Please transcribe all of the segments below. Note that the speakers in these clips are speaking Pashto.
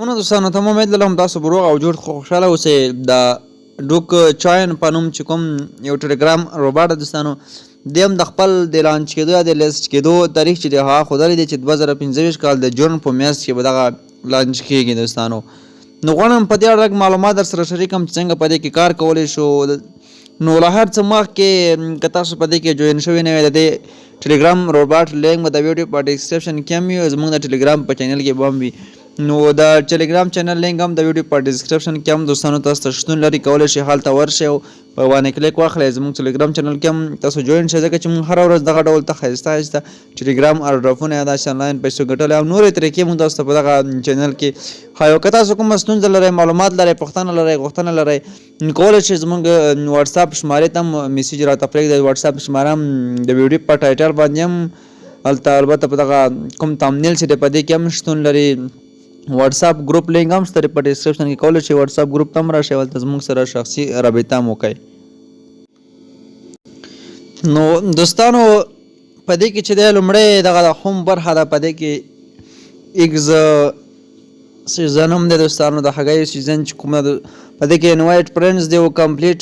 دوستانو ته امید لرم تاسو به روغ او جوړ خوشحاله اوسئ. د ډوک چاین په نوم چې کوم یو ټلګرام روباټ دوستانو دی هم د خپل د لانچ کېدو یا د لیست کېدو تاریخ چې دی هغه ښودلی دی چې 2025 کال د جون په میاشت کې به دغه لانچ کېږي دوستانو. نو غواړم په دې اړه معلومات در سره شریکم چې څنګه په دې کې کار کولی شو. نو له هر څه مخکې که تاسو په دې کې جوین شوي نه وئ د دې ټلګرام روباټ لینک به د ویډیو په ډسکرپشن کې هم وي او زموږ د ټلګرام په چینل کې به هم وي. نو د ټلګرام چینل لینک هم د ویډیو په ډسکرپشن کې هم دوستانو تاسو ته شتون لري، کولی شئ هلته ورشئ او په باندې کلیک واخلئ. زموږ ټلګرام چینل کې هم تاسو جوین شئ ځکه چې موږ هره ورځ دغه ډول ته ښایسته ښایسته ټلګرام ایرډراپونه یا داسې انلاین پیسو ګټلې او نورې طریقې موږ تاسو ته په دغه چینل کې ښایو. که تاسو کومه ستونزه لرئ، معلومات لرئ، پوښتنه لرئ، غوښتنه لرئ، کولی شئ زموږ واتساپ شمارې ته هم میسیج راته پرېږدئ. واتساپ شماره هم د ویډیو په ټایټل باندې هم هلته البته په دغه کوم تامنیل چې دی په دې کې هم شتون لري. واتساپ ګروپ لینک هم شته په ډسکرپشن کې، کولی شئ واتساپ ګروپ ته هم راشئ او هلته زموږ سره شخصي رابطه هم وکړئ. نو دوستانو په دې کې چې دی لومړی دغه د هوم برخه ده، په دې کې ایګز سیزن هم دی دوستانو، د هګیو سیزن چې کومه ده په دې کې انوایټ فرینډز دی او کمپلیټ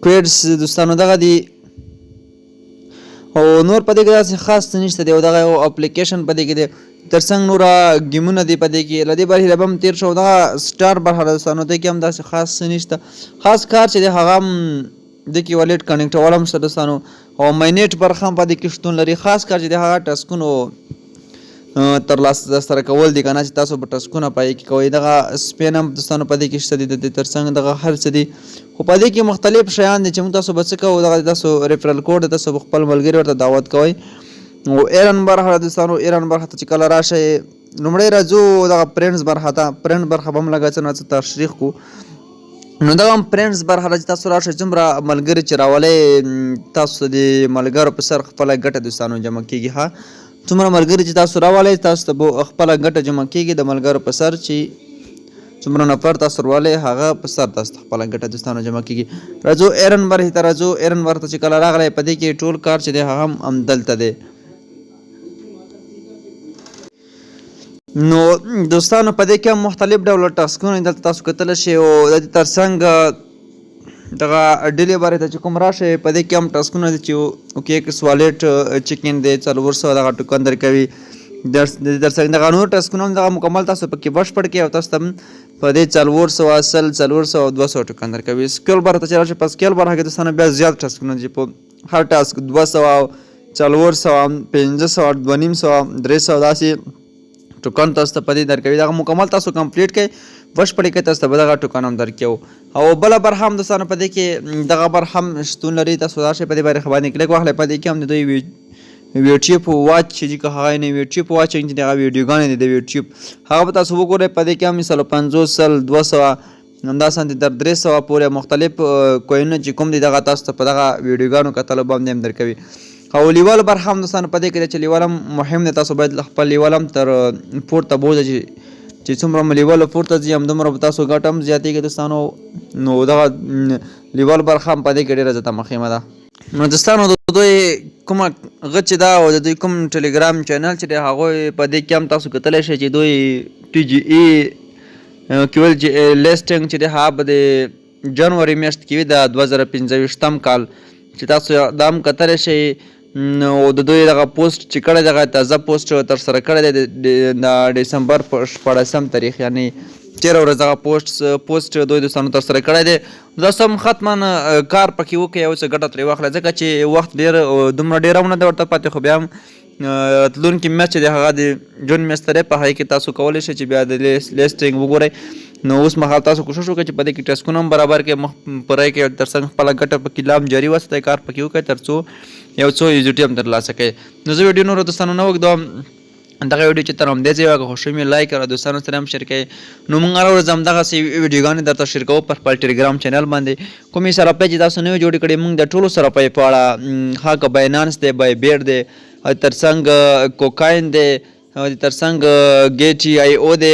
کویډز دوستانو دغه دي او نور په دې کې داسې خاص څه نشته دی او دغه یو اپلیکیشن په دې کې دی. ترڅنګ نوره ګیمونه دي په دې کې، له دې برخې نه به هم تېر شو. دغه سټار برخه ده دوستانو، دې کې هم داسې خاص څه نشته. خاص کار چې دی هغه هم دې کې والټ کنیکټول هم شته دوستانو او ماینیټ برخه هم په دې کې شتون لري. خاص کار چې دی هغه ټسکونو ترلاسه سره کول دي که نه چې تاسو به ټسکونه په کې کوئ. دغه سپین هم دوستانو په دې کې شته دي، د دې ترڅنګ دغه هر څه دي خو په دې کې مختلف شیان دي چې موږ تاسو به څه کوو. دغه تاسو ریفرل کوډ تاسو به خپل ملګري ورته دعوت کوئ. او ایرن برخه دوستانو، ایرن برخه ته چې کله راشئ لومړی راځو دغه فرینډز برخه ته. فرینډ برخه به هم لږ څه نه څه تشریح کړو. نو دغه هم فرینډز برخه ده چې تاسو راشئ، څومره ملګري چې راولئ تاسو د ملګرو په سر خپله ګټه دوستانو جمع کېږي. ها څومره ملګري چې تاسو راولئ تاسو ته به خپله ګټه جمع کېږي د ملګرو په سر چې څومره نفر تاسو راولئ هغه په سر تاسو ته خپله ګټه دوستانو جمع کېږي. راځو ایرن برخې ته راځو. ایرن برخه ته چې کله راغلی په دې کې ټول کار چې دی هغه هم همدلته دی. نو دوستانو په دې کې هم مختلف ډوله ټاسکونه دلته تاسو کتلی شئ او د دې ترڅنګ دغه ډیلی بارې ته چې کوم راشئ په دې کې هم ټاسکونه دي چې کیکس والټ چکن دی 400 دغه ټوکن درکوي. د دې ترڅنګ دغه نور ټاسکونه هم دغه مکمل تاسو پکې بشپړ کړئ او تاسو ته په دې 400 400 او 200 ټوکن درکوي. سکیل بار ته چې راشئ په سکیل بار کې دوستانو بیا زیات ټاسکونه دي، په هر ټاسک 200 400 500 250 300 داسې ټوکن تاسو ته په دې درکوي. دغه مکمل تاسو کمپلیټ کړئ بشپړې کړئ تاسو ته به دغه ټوکن هم درکوي. او بله برخه هم دوستانو په دې کې دغه برخه هم شتون لري. تاسو راشئ په دې باندې باندې کلیک واخلئ. په دې کې هم د دوی یوټیوب واچ چې که هغه نه یوټیوب واچ چې دغه ویډیوګانې دي د یوټیوب هغه به تاسو وګورئ. په دې کې هم مثلا 500 200 همداسې تر 300 پورې مختلف کوینونه چې کوم دي دغه تاسو ته په دغه ویډیوګانو کتلو باندې هم درکوي. او لیول برخه هم دوستانو په دې کې چې لیول هم مهم دی. تاسو باید خپل لیول هم تر پورته بوځئ چې څومره مو لیول پورته ځي همدومره به تاسو ګټه هم زیاتېږي دوستانو. نو دغه لیول برخه هم په دې کې ډېره زیاته مهمه ده. نو دوستانو د دوی کومه غږ چې ده او د دوی کوم ټلګرام چینل چې دی هغوی په دې کې هم تاسو کتلی شئ چې دوی ټي جي ای کیول لیسټنګ چې دی هغه به د جنوري میاشت کې وي د 2025 کال چې تاسو دا هم کتلی شئ. نو د دوی دغه پوسټ چې کړی دغه تازه پوسټ ترسره کړی دی د ډسمبر په 14 تاریخ یعنی 13 ورځ دغه پوسټ دوی دوستانو ترسره کړی دی. تاسو هم حتما کار پکې وکړئ او څه ګټه ترې واخلئ ځکه چې وخت ډېر دومره ډېر هم نه دی ورته پاتې، خو بیا هم راتلونکي میاشت چې دی هغه د جون میاشت دی په هغې کې تاسو کولی شئ چې بیا د لیسټنګ وګورئ. نو اوس مهال تاسو کوشش وکړئ چې په دې کې ټسکونه هم برابر کړئ، مخ پوره یې کړئ، ترڅنګ خپله ګټه پکې لا هم جاري وساتئ، کار پکې وکړئ تر څو یو څو ایزیټي هم ترلاسه کړئ. نو زه ویډیو نورو دوستانو نه اوږدوم، دغه ویډیو چې تر همدې ځایه که خوښوي مې لایک او دوستانو سره هم شیر کړئ. نو موږ هره ورځ همدغسې ویډیوګانې درته شیر کوو پر خپل ټلګرام چینل باندې. کومې سرپۍ چې تاسو نوې جوړې کړې موږ د ټولو سرپۍ په اړه ها که باینانس دی، بای بیټ دی، ترڅنګ کوکاین دی، او د ترڅنګ ګیټ ای او دی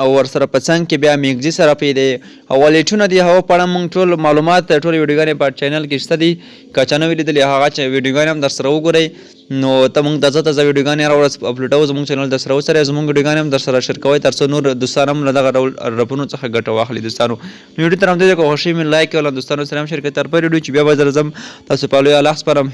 او ورسره په څنګ کې بیا میګزي صرافي دی او والیټونه دي. هغه په اړه موږ ټول معلومات ټول ویډیوګانې په چینل کې شته دي. که چا نه وي لیدلې هغه ویډیوګانې هم در سره وګورئ. نو ته موږ تازه تازه ویډیوګانې هره ورځ اپلوډوو زموږ چینل در سره وڅرئ. زموږ ویډیوګانې هم در سره شیر کوئ تر څو نور دوستان هم له دغه ډول رپونو څخه ګټه واخلي. دوستانو نو ویډیو تر همدې ځایه که خوښي مې لایک کړئ او له دوستانو سره هم شیر کړئ. تر بل ویډیو چې بیا به در ځم تاسو په لوی الله سپارم.